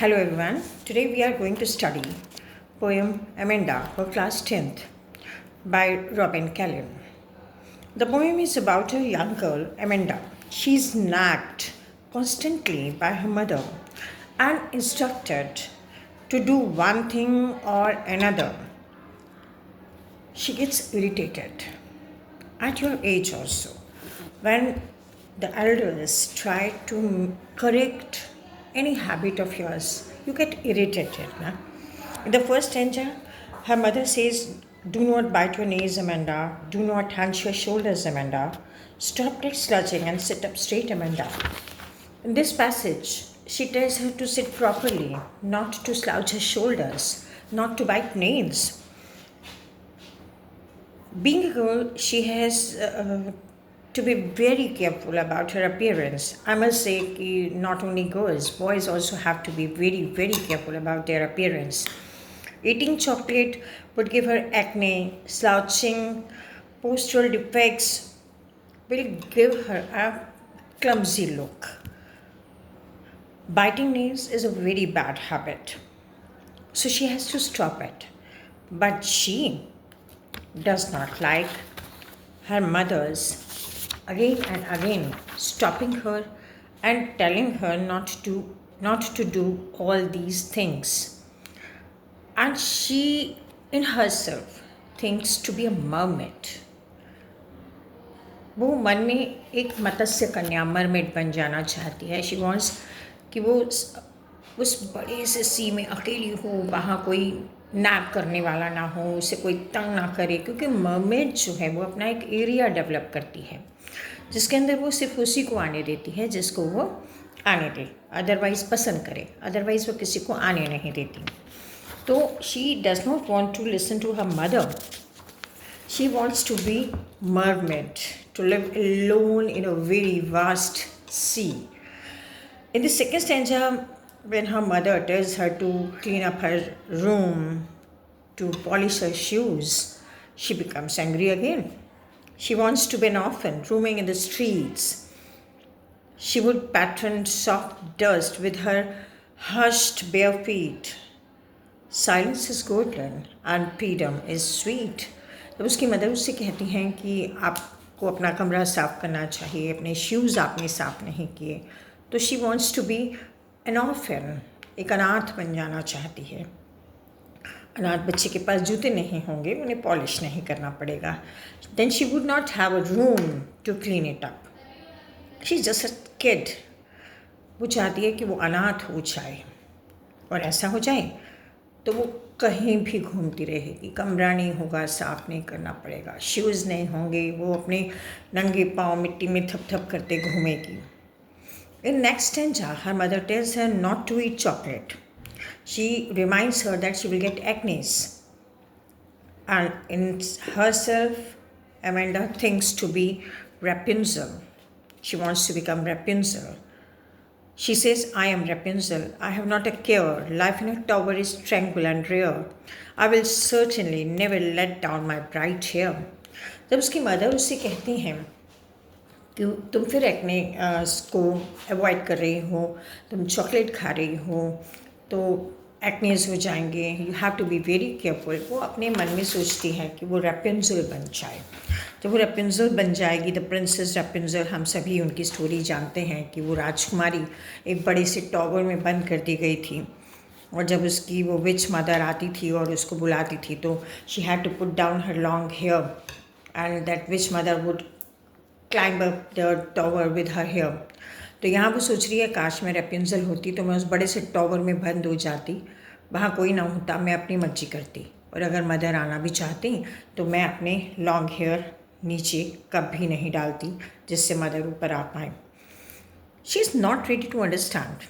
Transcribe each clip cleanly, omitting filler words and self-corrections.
Hello everyone. Today we are going to study poem Amanda for class 10th by Robin Callan. The poem is about a young girl, Amanda. She is nagged constantly by her mother and instructed to do one thing or another. She gets irritated. At your age also, when the elders try to correct any habit of yours, you get irritated. Na? In the first stanza, her mother says, "Do not bite your knees, Amanda. Do not hunch your shoulders, Amanda. Stop that slouching and sit up straight, Amanda." In this passage, she tells her to sit properly, not to slouch her shoulders, not to bite nails. Being a girl, she has to be very careful about her appearance. I must say, not only girls, boys also have to be very, very careful about their appearance. Eating chocolate would give her acne, slouching, postural defects will give her a clumsy look. Biting nails is a very bad habit, so she has to stop it. But she does not like her mother's again and again stopping her and telling her not to do all these things. And she in herself thinks to be a mermaid. वो मन में एक मत्स्य कन्या mermaid बन जाना चाहती है. She wants कि वो उस बड़े से सी में अकेली हो, वहाँ कोई नैप करने वाला ना हो, उसे कोई तंग ना करे, क्योंकि मरमेड जो है वो अपना एक एरिया डेवलप करती है जिसके अंदर वो सिर्फ उसी को आने देती है जिसको वो आने दे, अदरवाइज़ पसंद करे, अदरवाइज़ वो किसी को आने नहीं देती. तो she does not want to listen to her mother. She wants to be mermaid, to live alone in a very vast sea. In the second stanza, when her mother tells her to clean up her room, to polish her shoes, she becomes angry again. She wants to be an orphan, roaming in the streets. She would pattern soft dust with her hushed bare feet. Silence is golden and freedom is sweet. तो उसकी mother उससे कहती हैं कि आपको अपना कमरा साफ़ करना चाहिए, अपने शूज़ आपने साफ़ नहीं किए. तो she wants to be an orphan, एक अनाथ बन जाना चाहती है. अनाथ बच्चे के पास जूते नहीं होंगे, उन्हें पॉलिश नहीं करना पड़ेगा. Then she would not have a room to clean it up. She is just a kid. वो चाहती है कि वो अनाथ हो जाए, और ऐसा हो जाए तो वो कहीं भी घूमती रहेगी, कमरा नहीं होगा, साफ़ नहीं करना पड़ेगा, शूज़ नहीं होंगे, वो अपने नंगे पाँव मिट्टी में थप थप करते घूमेगी. In next stanza, her mother tells her not to eat chocolate. She reminds her that she will get acnes. And in herself, Amanda thinks to be Rapunzel. She wants to become Rapunzel. She says, "I am Rapunzel. I have not a care. Life in a tower is tranquil and rare. I will certainly never let down my bright hair." जब उसकी mother उससे कहती हैं कि तुम फिर acne को avoid कर रही हो, तुम चॉकलेट खा रही हो, तो एक्नेस हो जाएंगे, you have to be very careful. वो अपने मन में सोचती है कि वो रेपेंजल बन जाए. जब वो रेपेंजल बन जाएगी, द प्रिंसेस रेपेंजल, हम सभी उनकी स्टोरी जानते हैं कि वो राजकुमारी एक बड़े से टॉवर में बंद कर दी गई थी, और जब उसकी वो विच मदर आती थी और उसको बुलाती थी तो she had to put down her long hair and that witch mother would climb up the tower with her hair. तो यहाँ वो सोच रही है, काश मैं रेपेंजल होती तो मैं उस बड़े से टॉवर में बंद हो जाती, वहाँ कोई ना होता, मैं अपनी मर्जी करती, और अगर मदर आना भी चाहती तो मैं अपने लॉन्ग हेयर नीचे कभी नहीं डालती जिससे मदर ऊपर आ पाए. She is not ready to understand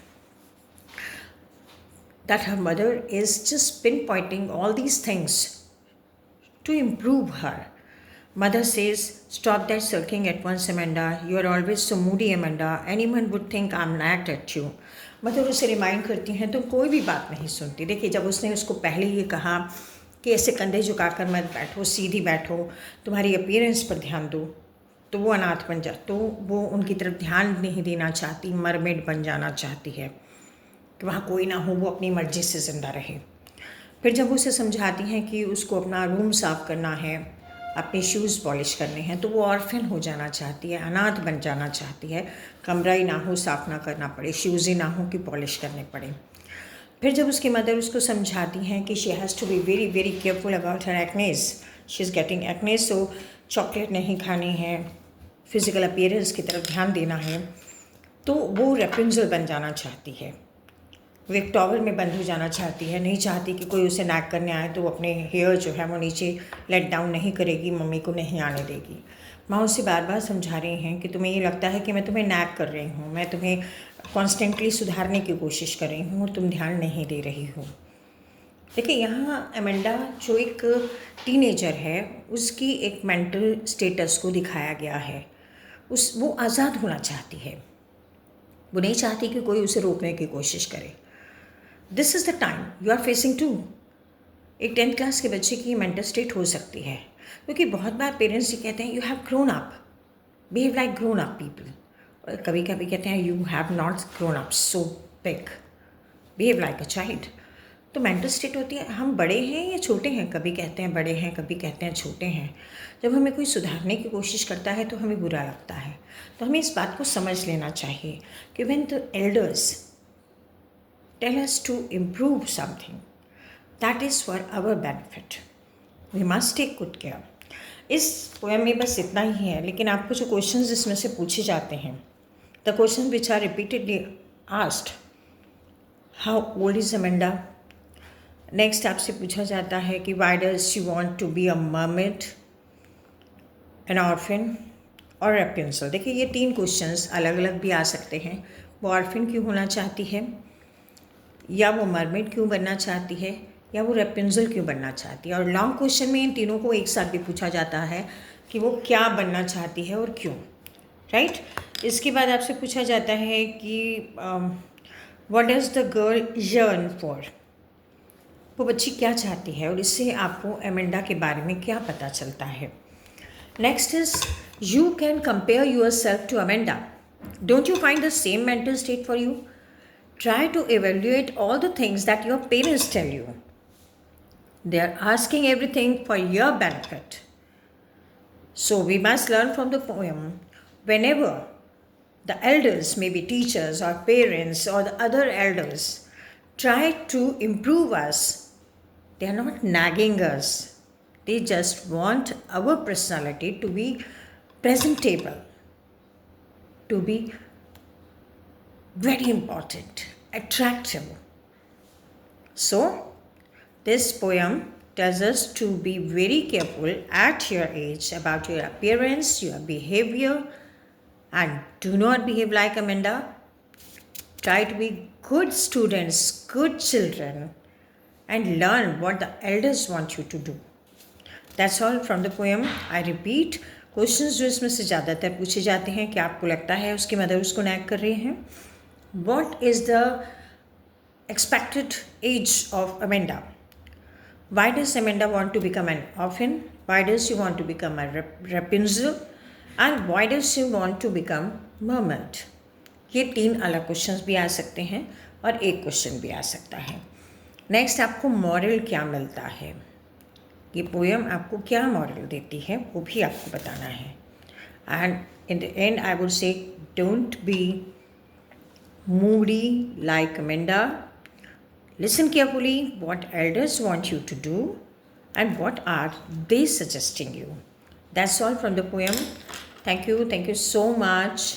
that her mother is just pinpointing all these things to improve her. Mother says, "Stop that sulking at once, Amanda. You are always so moody, Amanda. Anyone would think I'm nagged at you." Mother उसे remind करती हैं, तुम कोई भी बात नहीं सुनती. देखिए, जब उसने उसको पहले ये कहा कि ऐसे कंधे झुकाकर मत बैठो, सीधी बैठो, तुम्हारी अपीयरेंस पर ध्यान दो, तो वो अनाथ बन जा, तो वो उनकी तरफ ध्यान नहीं देना चाहती, मरमेड बन जाना चाहती है. कि वहाँ कोई ना हो, वो अपनी मर्ज़ी से ज़िंदा रहे। फिर जब उसे समझाती हैं कि उसको अपना रूम साफ़ करना है, अपने शूज़ पॉलिश करने हैं, तो वो ऑर्फन हो जाना चाहती है, अनाथ बन जाना चाहती है। कमरा ही ना हो, साफ़ ना करना पड़े, शूज़ ही ना हो कि पॉलिश करने पड़े। फिर जब उसकी मदर उसको समझाती हैं कि she has to be very very careful about her acnes, she is getting acnes, so chocolate नहीं खानी है, फिज़िकल अपीयरेंस की तरफ ध्यान देना है, तो वो रेपुंजल बन जाना चाहती है। वो एक टॉवल में बंद हो जाना चाहती है, नहीं चाहती कि कोई उसे नैक करने आए तो वो अपने हेयर जो है वो नीचे लेट डाउन नहीं करेगी, मम्मी को नहीं आने देगी। माँ उसे बार बार समझा रही हैं कि तुम्हें ये लगता है कि मैं तुम्हें नैक कर रही हूँ, मैं तुम्हें कॉन्स्टेंटली सुधारने की कोशिश कर रही हूँ और तुम ध्यान नहीं दे रही हो। देखिए, यहाँ एमेंडा जो एक टीनेजर है, उसकी एक मेंटल स्टेटस को दिखाया गया है। वो आज़ाद होना चाहती है, वो नहीं चाहती कि कोई उसे रोकने की कोशिश करे। This is the time you are facing to. एक 10th क्लास के बच्चे की मेंटल स्टेट हो सकती है, क्योंकि बहुत बार पेरेंट्स ये कहते हैं you have grown up, behave like grown up people, और कभी कभी कहते हैं you have not grown up so big, behave like a child. तो मेंटल स्टेट होती है हम बड़े हैं या छोटे हैं, कभी कहते हैं बड़े हैं, कभी कहते हैं छोटे हैं। जब हमें कोई सुधारने की कोशिश करता है तो हमें बुरा लगता है। तो हमें इस बात को समझ लेना चाहिए कि when the elders tell us to improve something, that is for our benefit. We must take good care. इस पोएम में बस इतना ही है, लेकिन आपको जो क्वेश्चंस इसमें से पूछे जाते हैं, the question which are repeatedly asked, how old is Amanda. Next आपसे पूछा जाता है कि why does she want to be a mermaid, an orphan और रेपुंजल। देखिए, ये 3 क्वेश्चंस अलग अलग भी आ सकते हैं। वो ऑर्फिन क्यों होना चाहती है, या वो मरमेड क्यों बनना चाहती है, या वो रेपुंजल क्यों बनना चाहती है। और लॉन्ग क्वेश्चन में इन तीनों को एक साथ भी पूछा जाता है कि वो क्या बनना चाहती है और क्यों, राइट। इसके बाद आपसे पूछा जाता है कि what does the girl yearn for, वो बच्ची क्या चाहती है, और इससे आपको एमेंडा के बारे में क्या पता चलता है। Next is you can compare yourself to Amanda, don't you find the same mental state for you. Try to evaluate all the things that your parents tell you. They are asking everything for your benefit. So we must learn from the poem. Whenever the elders, maybe teachers or parents or the other elders, try to improve us, they are not nagging us. They just want our personality to be presentable, to be very important, attractive. So this poem tells us to be very careful at your age about your appearance, your behavior, and do not behave like Amanda. Try to be good students, good children, and learn what the elders want you to do. That's all from the poem. I repeat, questions जो इसमें से ज़्यादातर पूछे जाते हैं कि आपको लगता है उसकी मदर उसको नैग कर रही हैं, what is the expected age of Amanda, why does Amanda want to become an orphan, why does she want to become a Rapunzel, and why does she want to become mermaid। ये 3 अलग questions भी आ सकते हैं और एक question भी आ सकता है। नेक्स्ट, आपको मॉरल क्या मिलता है, ये पोएम आपको क्या मॉरल देती है वो भी आपको बताना है। And in the and I would say don't be moody like Amanda. Listen carefully what elders want you to do and what are they suggesting you. That's all from the poem. Thank you so much.